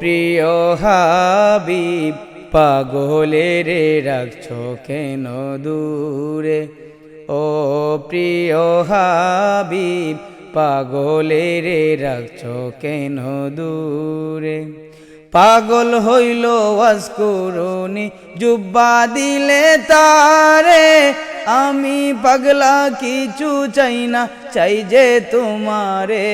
প্রিয় হাবিব পাগলের রাখছো কেন দূরে। ও প্রিয় হাবিব পাগলের রাখছো কেন দূরে। পাগল হইল ওয়াজ করুনি জুব্বা দিলে তারে। আমি পাগলা কিছু চাই না, চাই যে তোমারে।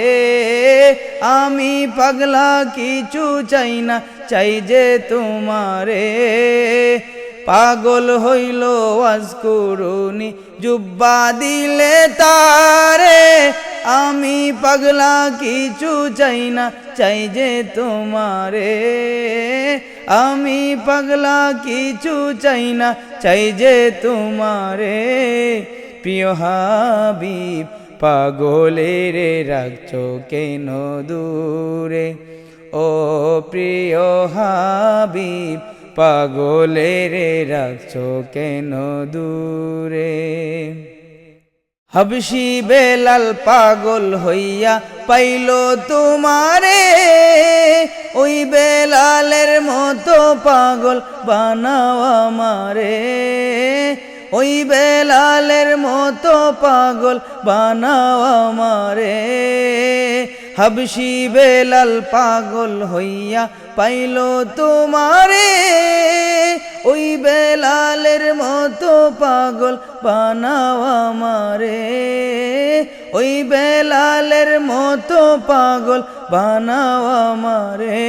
আমি পাগলা কিছু চাই না, চাই যে তোমারে। পাগল হইল ওয়াজ করুনি জুব্বা দিলে তারে। আমি পাগলা কিছু চাই না, চাই যে তোমারে। আমি পাগলা কিছু চাই না, চাই যে তোমারে। প্রিয় হাবিব পাগলের রাখছো কেন দূরে। ও প্রিয় হাবিব পাগলের রাখছো কেন দূরে। হাবশি বেলাল পাগল হইয়া পাইল তোমারে। ওই বেলালের মতো পাগল বানাও আমারে। ওই বেলালের মতো পাগল বানাও আমারে। হাবশি বেলাল পাগল হইয়া পাইল তোমারে। ওই বেলালের মতো পাগল বানাও আমারে। ওই বেলালের মতো পাগল বানাও আমারে।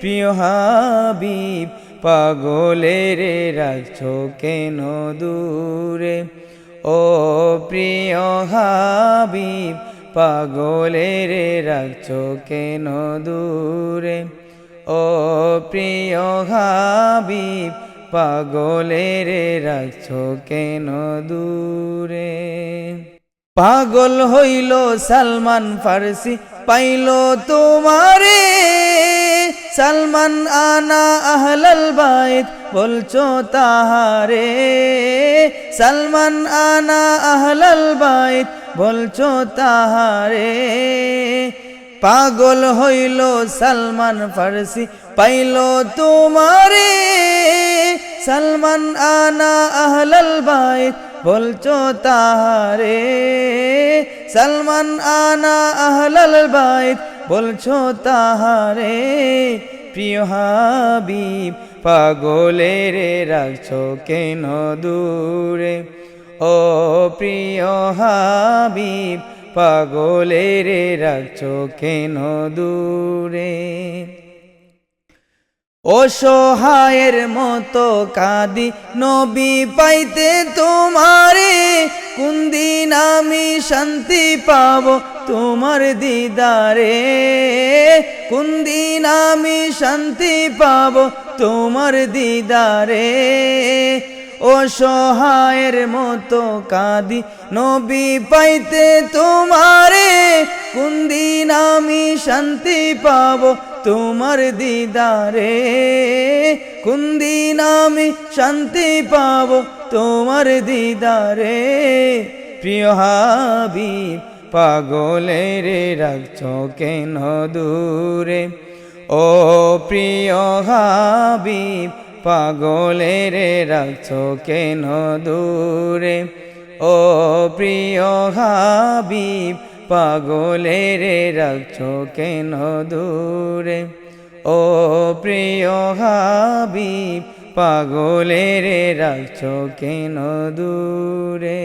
প্রিয় হাবিব পাগলের রাখছো কেন দূরে। ও প্রিয় হাবিব পাগলের রাখছো কেন দূরে। ও প্রিয় হাবিব পাগলের রাখছো কেন দূরে। পাগল হইল সালমান ফারসি পাইল তোমারে। সালমান আনা আহলাল বাইত বলছো তাহারে। সালমান আনা আহলাল বাইত বলছো তাহারে। পাগল হইল সালমান ফারসি পাইল তোমারে। সালমান আনা আহলাল বাইত বলছো তাহারে। সালমান আনা আহলাল বাইত বলছো তাহারে। প্রিয় হাবিব পাগলের রাখছো কেন দূরে। ও প্রিয় হাবিব পাগলের রাখছো কেন দূরে। অসহায়ের মতো কাঁদি নবী পাইতে তোমারে। কোন দিন আমি শান্তি পাবো তোমার দিদারে। কোন দিন আমি শান্তি পাবো তোমার দিদারে। অসহায়ের মতো কাঁদি নবী পাইতে তোমারে। কোন দিন আমি শান্তি পাবো তোমার দিদারে। কোন দিন আমি শান্তি পাবো তোমার দিদারে। প্রিয় হাবিব পাগলের রাখছো কেন দূরে। ও প্রিয় হাবিব পাগলের রাখছো কেন দূরে। ও প্রিয় হাবিব পাগলের রাখছো কেন দূরে। ও প্রিয় হাবিব পাগলের রাখছো কেন দূরে।